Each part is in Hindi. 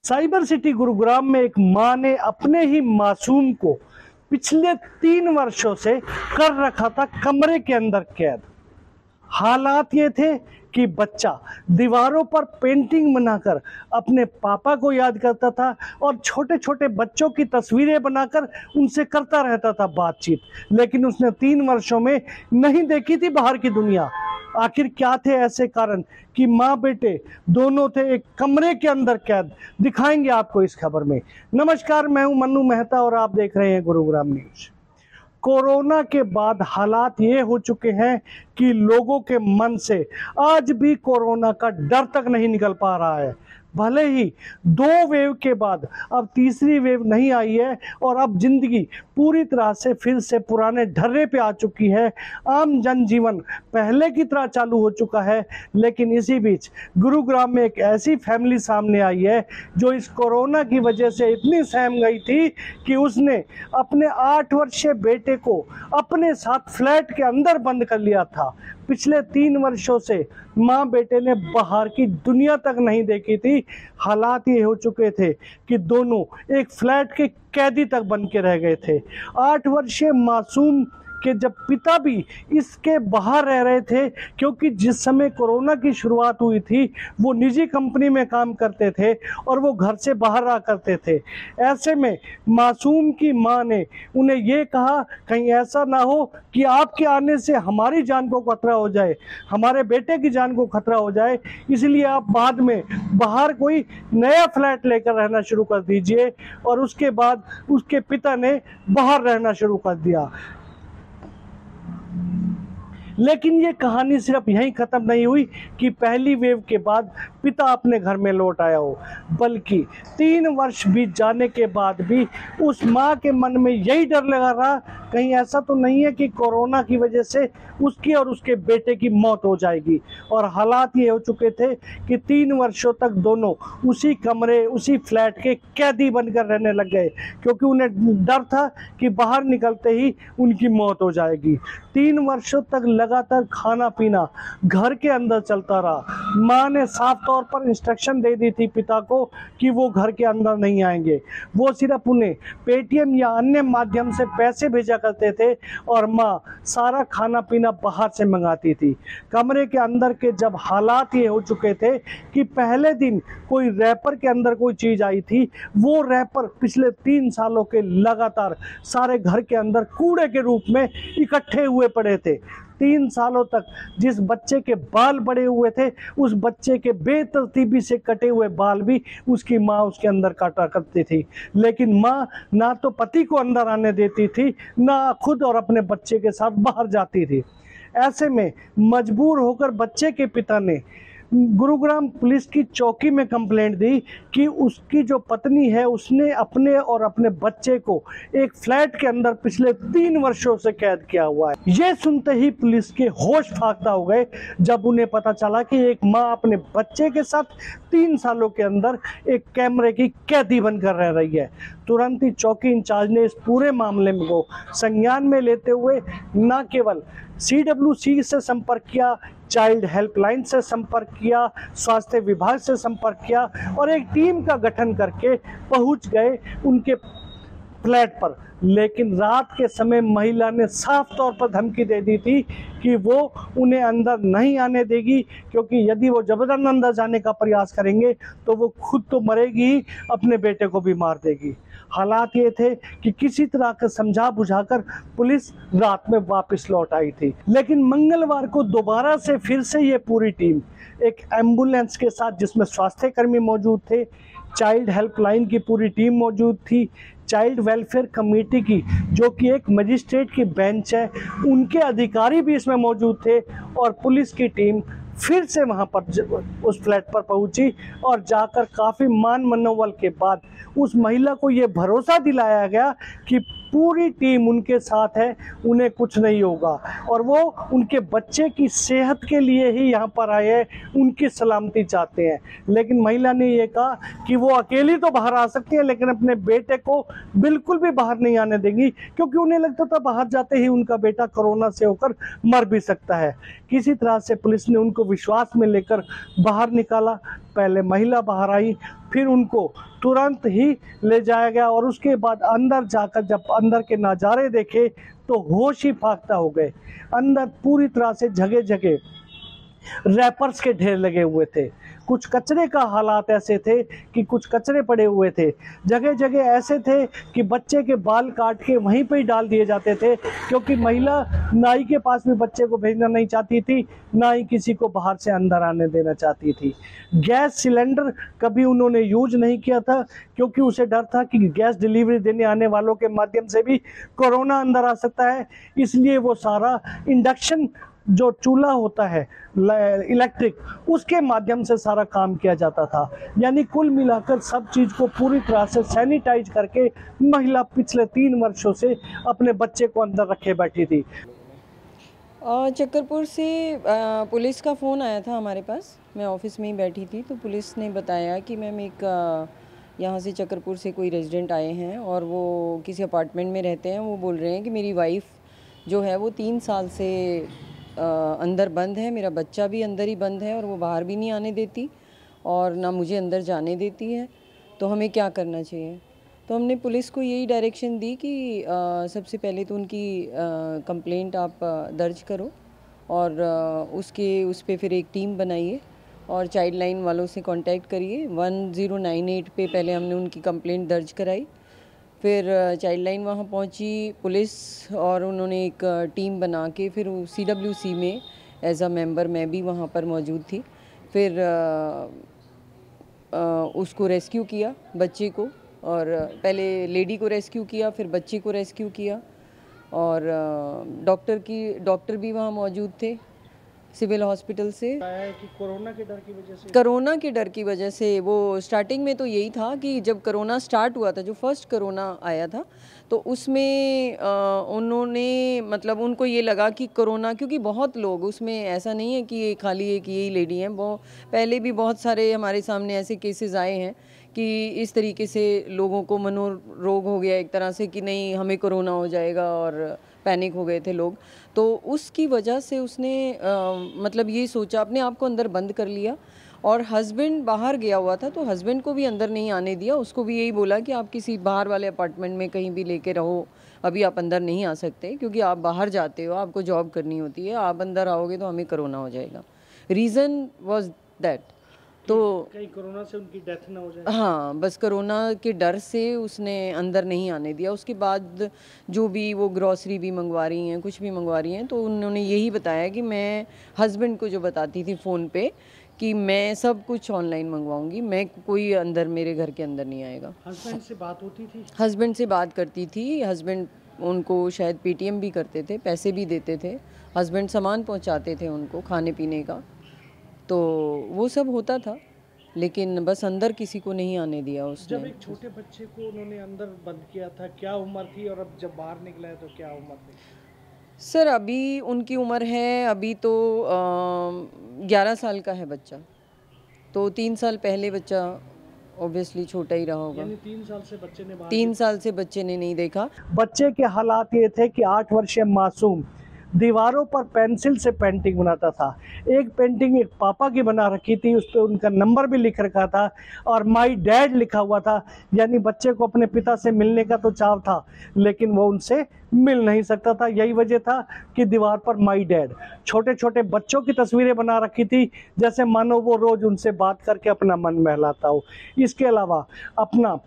साइबर सिटी गुरुग्राम में एक मां ने अपने ही मासूम को पिछले 3 वर्षों से कर रखा था कमरे के अंदर कैद। हालात ये थे कि बच्चा दीवारों पर पेंटिंग बनाकर अपने पापा को याद करता था और छोटे छोटे बच्चों की तस्वीरें बनाकर उनसे करता रहता था बातचीत, लेकिन उसने 3 वर्षों में नहीं देखी थी बाहर की दुनिया। आखिर क्या थे ऐसे कारण कि माँ बेटे दोनों थे एक कमरे के अंदर कैद? दिखाएंगे आपको इस खबर में। नमस्कार, मैं हूं मन्नू मेहता और आप देख रहे हैं गुरुग्राम न्यूज। कोरोना के बाद हालात ये हो चुके हैं कि लोगों के मन से आज भी कोरोना का डर तक नहीं निकल पा रहा है। भले ही 2 वेव के बाद अब तीसरी वेव नहीं आई है और अब जिंदगी पूरी तरह से फिर से पुराने ढर्रे पे आ चुकी है। आम जनजीवन पहले की तरह चालू हो चुका है, लेकिन इसी बीच गुरुग्राम में एक ऐसी फैमिली सामने आई है जो इस कोरोना की वजह से इतनी सहम गई थी कि उसने अपने 8 वर्षीय बेटे को अपने साथ फ्लैट के अंदर बंद कर लिया था। पिछले 3 वर्षों से माँ बेटे ने बाहर की दुनिया तक नहीं देखी थी। हालात ये हो चुके थे कि दोनों एक फ्लैट के कैदी तक बन के रह गए थे। 8 वर्षीय मासूम के जब पिता भी इसके बाहर रह रहे थे, क्योंकि जिस समय कोरोना की शुरुआत हुई थी वो निजी कंपनी में काम करते थे और वो घर से बाहर रहा करते थे। ऐसे में मासूम की मां ने उन्हें ये कहा, कहीं ऐसा ना हो कि आपके आने से हमारी जान को खतरा हो जाए, हमारे बेटे की जान को खतरा हो जाए, इसलिए आप बाद में बाहर कोई नया फ्लैट लेकर रहना शुरू कर दीजिए। और उसके बाद उसके पिता ने बाहर रहना शुरू कर दिया। लेकिन ये कहानी सिर्फ यहीं खत्म नहीं हुई कि पहली वेव के बाद पिता अपने घर में लौट आया हो, बल्कि 3 वर्ष बीत जाने के बाद भी उस माँ के मन में यही डर लगा रहा, कहीं ऐसा तो नहीं है कि कोरोना की वजह से उसकी और उसके बेटे की मौत हो जाएगी। और हालात ये हो चुके थे कि 3 वर्षों तक दोनों उसी कमरे उसी फ्लैट के कैदी बनकर रहने लग गए, क्योंकि उन्हें डर था कि बाहर निकलते ही उनकी मौत हो जाएगी। 3 वर्षों तक लगातार खाना पीना घर के अंदर चलता रहा। माँ ने साफ तौर पर इंस्ट्रक्शन दे दी थी पिता को कि वो घर के अंदर नहीं आएंगे, वो सिर्फ उन्हें पेटीएम या अन्य माध्यम से पैसे भेजा करते थे और माँ सारा खाना पीना बाहर से मंगाती थी। कमरे के अंदर के जब हालात ये हो चुके थे कि पहले दिन कोई रैपर के अंदर कोई चीज आई थी, वो रैपर पिछले 3 सालों के लगातार सारे घर के अंदर कूड़े के रूप में इकट्ठे हुए पड़े थे। 3 सालों तक जिस बच्चे के बाल बड़े हुए थे, उस बच्चे के बेतरतीबी से कटे हुए बाल भी उसकी माँ उसके अंदर काटा करती थी। लेकिन माँ ना तो पति को अंदर आने देती थी, ना खुद और अपने बच्चे के साथ बाहर जाती थी। ऐसे में मजबूर होकर बच्चे के पिता ने गुरुग्राम पुलिस की चौकी में कंप्लेंट दी कि उसकी जो पत्नी है उसने अपने और अपने बच्चे को एक फ्लैट के अंदर पिछले 3 वर्षों से कैद किया हुआ है। यह सुनते ही पुलिस के होश फाख्ता हो गए जब उन्हें पता चला कि एक माँ अपने बच्चे के साथ 3 सालों के अंदर एक कैमरे की कैदी बनकर रह रही है। तुरंत ही चौकी इंचार्ज ने इस पूरे मामले को संज्ञान में लेते हुए न केवल CWC से संपर्क किया, चाइल्ड हेल्पलाइन से संपर्क किया, स्वास्थ्य विभाग से संपर्क किया और एक टीम का गठन करके पहुंच गए उनके फ्लैट पर। लेकिन रात के समय महिला ने साफ तौर पर धमकी दे दी थी कि वो उन्हें अंदर नहीं आने देगी, क्योंकि यदि वो जबरदस्ती अंदर जाने का प्रयास करेंगे तो वो खुद तो मरेगी ही, अपने बेटे को भी मार देगी। हालात ये थे कि किसी तरह का समझा बुझाकर पुलिस रात में वापस लौट आई थी। लेकिन मंगलवार को दोबारा से फिर से ये पूरी टीम एक एम्बुलेंस के साथ, जिसमें स्वास्थ्य कर्मी मौजूद थे, चाइल्ड हेल्पलाइन की पूरी टीम मौजूद थी, चाइल्ड वेलफेयर कमेटी की जो कि एक मजिस्ट्रेट की बेंच है, उनके अधिकारी भी इसमें मौजूद थे और पुलिस की टीम फिर से वहां पर उस फ्लैट पर पहुंची और जाकर काफी मान मनोबल के बाद उस महिला को ये भरोसा दिलाया गया कि पूरी टीम उनके साथ है, उन्हें कुछ नहीं होगा और वो उनके बच्चे की सेहत के लिए ही यहाँ पर आए हैं, उनकी सलामती चाहते हैं। लेकिन महिला ने ये कहा कि वो अकेली तो बाहर आ सकती है, लेकिन अपने बेटे को बिल्कुल भी बाहर नहीं आने देंगी, क्योंकि उन्हें लगता था बाहर जाते ही उनका बेटा कोरोना से होकर मर भी सकता है। किसी तरह से पुलिस ने उनको विश्वास में लेकर बाहर निकाला। पहले महिला बाहर आई, फिर उनको तुरंत ही ले जाया गया और उसके बाद अंदर जाकर जब अंदर के नज़ारे देखे तो होश ही फाख्ता हो गए। अंदर पूरी तरह से जगह जगह रैपर्स के ढेर लगे हुए थे, कुछ कचरे का हालात ऐसे थे कि कुछ कचरे पड़े हुए थे, जगह जगह ऐसे थे कि बच्चे के बाल काट के वहीं पे ही डाल दिए जाते थे, क्योंकि महिला नाई के पास भी बच्चे को भेजना नहीं चाहती थी, ना ही किसी को बाहर से अंदर आने देना चाहती थी। गैस सिलेंडर कभी उन्होंने यूज नहीं किया था, क्योंकि उसे डर था कि गैस डिलीवरी देने आने वालों के माध्यम से भी कोरोना अंदर आ सकता है, इसलिए वो सारा इंडक्शन जो चूल्हा होता है इलेक्ट्रिक, उसके माध्यम से सारा काम किया जाता था। यानी कुल मिलाकर सब चीज़ को पूरी तरह से सैनिटाइज करके महिला पिछले 3 वर्षों से अपने बच्चे को अंदर रखे बैठी थी। चक्करपुर से पुलिस का फ़ोन आया था हमारे पास, मैं ऑफिस में ही बैठी थी, तो पुलिस ने बताया कि मैम एक यहाँ से चक्करपुर से कोई रेजिडेंट आए हैं और वो किसी अपार्टमेंट में रहते हैं। वो बोल रहे हैं कि मेरी वाइफ़ जो है वो 3 साल से अंदर बंद है, मेरा बच्चा भी अंदर ही बंद है और वो बाहर भी नहीं आने देती और ना मुझे अंदर जाने देती है, तो हमें क्या करना चाहिए। तो हमने पुलिस को यही डायरेक्शन दी कि सबसे पहले तो उनकी कंप्लेंट आप दर्ज करो और उस पर फिर एक टीम बनाइए और चाइल्ड लाइन वालों से कांटेक्ट करिए। 1098 पे पहले हमने उनकी कंप्लेंट दर्ज कराई, फिर चाइल्ड लाइन वहाँ पहुँची पुलिस और उन्होंने एक टीम बना के फिर CWC में एज अ मेंबर मैं भी वहाँ पर मौजूद थी। फिर उसको रेस्क्यू किया, बच्चे को, और पहले लेडी को रेस्क्यू किया, फिर बच्चे को रेस्क्यू किया और डॉक्टर भी वहाँ मौजूद थे सिविल हॉस्पिटल से। कि कोरोना के डर की वजह से वो स्टार्टिंग में तो यही था कि जब कोरोना स्टार्ट हुआ था, जो फर्स्ट कोरोना आया था, तो उसमें उन्होंने मतलब उनको ये लगा कि कोरोना, क्योंकि बहुत लोग उसमें, ऐसा नहीं है कि ये खाली एक यही लेडी हैं, वो पहले भी बहुत सारे हमारे सामने ऐसे केसेस आए हैं कि इस तरीके से लोगों को मनोरोग हो गया एक तरह से कि नहीं हमें कोरोना हो जाएगा और पैनिक हो गए थे लोग। तो उसकी वजह से उसने मतलब ये सोचा, अपने आप को अंदर बंद कर लिया और हस्बैंड बाहर गया हुआ था तो हस्बैंड को भी अंदर नहीं आने दिया। उसको भी यही बोला कि आप किसी बाहर वाले अपार्टमेंट में कहीं भी लेके रहो, अभी आप अंदर नहीं आ सकते क्योंकि आप बाहर जाते हो, आपको जॉब करनी होती है, आप अंदर आओगे तो हमें कोरोना हो जाएगा। Reason was that. तो कहीं कोरोना से उनकी डेथ ना हो जाए। हाँ, बस कोरोना के डर से उसने अंदर नहीं आने दिया। उसके बाद जो भी वो ग्रॉसरी भी मंगवा रही हैं, कुछ भी मंगवा रही हैं, तो उन्होंने यही बताया कि मैं हस्बैंड को जो बताती थी फ़ोन पे कि मैं सब कुछ ऑनलाइन मंगवाऊंगी, मैं कोई अंदर मेरे घर के अंदर नहीं आएगा। हस्बैंड से बात होती थी? हस्बैंड से बात करती थी। हस्बैंड उनको शायद पेटीएम भी करते थे, पैसे भी देते थे, हस्बैंड सामान पहुँचाते थे उनको खाने पीने का, तो वो सब होता था, लेकिन बस अंदर किसी को नहीं आने दिया उसने। जब एक छोटे बच्चे को उन्होंने अंदर बंद किया था, क्या उम्र थी, और अब जब बाहर निकला है तो क्या उम्र थी? सर अभी उनकी उम्र है, अभी तो 11 साल का है बच्चा, तो 3 साल पहले बच्चा ऑब्वियसली छोटा ही रहा होगा। यानी 3 साल से बच्चे ने 3 साल से बच्चे ने नहीं देखा। बच्चे के हालात ये थे कि 8 वर्षीय मासूम दीवारों पर पेंसिल से पेंटिंग बनाता था। एक पेंटिंग एक पापा की बना रखी थी, उस पर उनका नंबर भी लिख रखा था और माई डैड लिखा हुआ था। यानी बच्चे को अपने पिता से मिलने का तो चाव था, लेकिन वो उनसे मिल नहीं सकता था। यही वजह था कि दीवार पर माई डैड, छोटे छोटे बच्चों की तस्वीरें बना रखी थी, जैसे मानो वो रोज उनसे बात करके अपना मन बहलाता हो। इसके अलावा अपना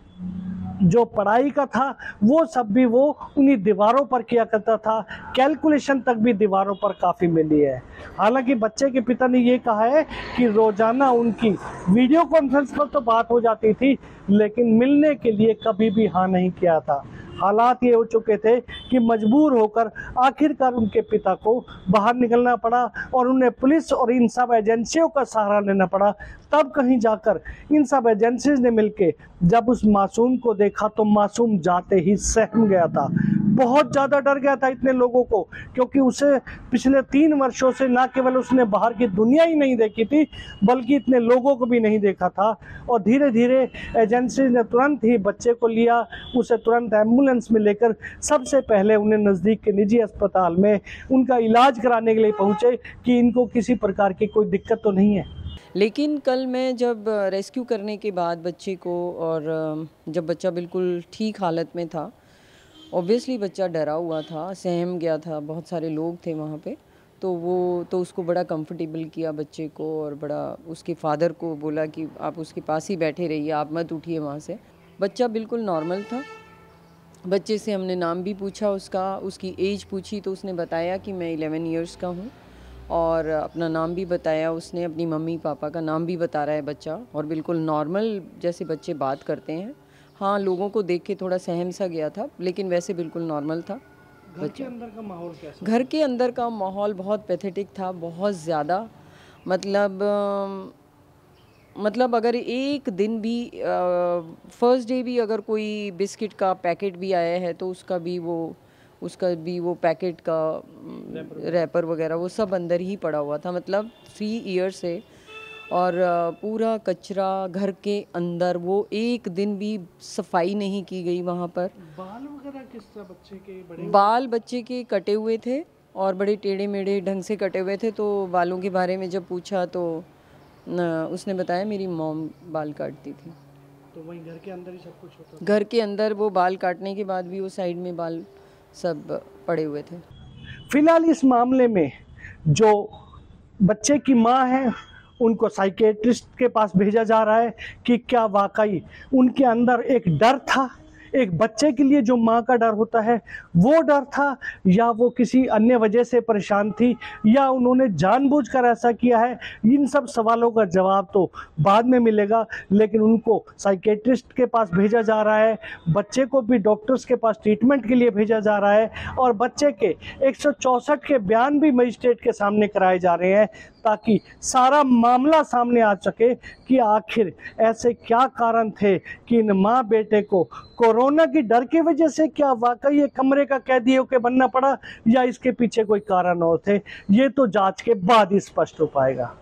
जो पढ़ाई का था वो सब भी वो उन्हीं दीवारों पर किया करता था। कैलकुलेशन तक भी दीवारों पर काफ़ी मिली है। हालांकि बच्चे के पिता ने ये कहा है कि रोज़ाना उनकी वीडियो कॉन्फ्रेंस पर तो बात हो जाती थी, लेकिन मिलने के लिए कभी भी हाँ नहीं किया था। हालात ये हो चुके थे कि मजबूर होकर आखिरकार उनके पिता को बाहर निकलना पड़ा और उन्हें पुलिस और इन सब एजेंसियों का सहारा लेना पड़ा। तब कहीं जाकर इन सब एजेंसीज ने मिलके जब उस मासूम को देखा तो मासूम जाते ही सहम गया था, बहुत ज़्यादा डर गया था इतने लोगों को, क्योंकि उसे पिछले 3 वर्षों से न केवल उसने बाहर की दुनिया ही नहीं देखी थी, बल्कि इतने लोगों को भी नहीं देखा था। और धीरे धीरे एजेंसी ने तुरंत ही बच्चे को लिया, उसे तुरंत एम्बुलेंस में लेकर सबसे पहले उन्हें नज़दीक के निजी अस्पताल में उनका इलाज कराने के लिए पहुँचे कि इनको किसी प्रकार की कोई दिक्कत तो नहीं है। लेकिन कल मैं जब रेस्क्यू करने के बाद बच्चे को, और जब बच्चा बिल्कुल ठीक हालत में था, ऑब्वियसली बच्चा डरा हुआ था, सहम गया था, बहुत सारे लोग थे वहाँ पे, तो उसको बड़ा कंफर्टेबल किया बच्चे को, और बड़ा उसके फादर को बोला कि आप उसके पास ही बैठे रहिए, आप मत उठिए वहाँ से। बच्चा बिल्कुल नॉर्मल था। बच्चे से हमने नाम भी पूछा उसका, उसकी एज पूछी तो उसने बताया कि मैं 11 इयर्स का हूँ, और अपना नाम भी बताया उसने, अपनी मम्मी पापा का नाम भी बता रहा है बच्चा, और बिल्कुल नॉर्मल जैसे बच्चे बात करते हैं। हाँ, लोगों को देख के थोड़ा सहम सा गया था, लेकिन वैसे बिल्कुल नॉर्मल था। घर के अंदर का माहौल कैसा? घर के अंदर का माहौल बहुत पैथेटिक था, बहुत ज़्यादा। मतलब अगर एक दिन भी फर्स्ट डे भी अगर कोई बिस्किट का पैकेट भी आया है तो उसका भी वो पैकेट का रैपर वगैरह वो सब अंदर ही पड़ा हुआ था। मतलब 3 ईयर से, और पूरा कचरा घर के अंदर, वो एक दिन भी सफाई नहीं की गई वहाँ पर। बाल वगैरह किस तरह बच्चे के? बड़े बाल बच्चे के कटे हुए थे, और बड़े टेढ़े मेढ़े ढंग से कटे हुए थे। तो बालों के बारे में जब पूछा तो उसने बताया मेरी मॉम बाल काटती थी। तो वहीं घर के अंदर ही सब कुछ होता? घर के अंदर वो बाल काटने के बाद भी वो साइड में बाल सब पड़े हुए थे। फिलहाल इस मामले में जो बच्चे की माँ है उनको साइकेट्रिस्ट के पास भेजा जा रहा है कि क्या वाकई उनके अंदर एक डर था, एक बच्चे के लिए जो माँ का डर होता है वो डर था, या वो किसी अन्य वजह से परेशान थी, या उन्होंने जानबूझकर ऐसा किया है। इन सब सवालों का जवाब तो बाद में मिलेगा, लेकिन उनको साइकेट्रिस्ट के पास भेजा जा रहा है, बच्चे को भी डॉक्टर्स के पास ट्रीटमेंट के लिए भेजा जा रहा है, और बच्चे के 164 के बयान भी मजिस्ट्रेट के सामने कराए जा रहे हैं, ताकि सारा मामला सामने आ सके कि आखिर ऐसे क्या कारण थे कि इन माँ बेटे को कोरोना की डर की वजह से क्या वाकई ये कमरे का कैदी होकर बनना पड़ा, या इसके पीछे कोई कारण और थे। ये तो जांच के बाद ही स्पष्ट हो पाएगा।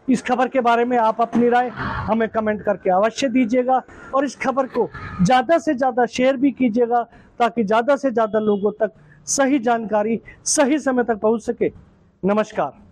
इस खबर के बारे में आप अपनी राय हमें कमेंट करके अवश्य दीजिएगा, और इस खबर को ज़्यादा से ज़्यादा शेयर भी कीजिएगा, ताकि ज़्यादा से ज़्यादा लोगों तक सही जानकारी सही समय तक पहुंच सके। नमस्कार।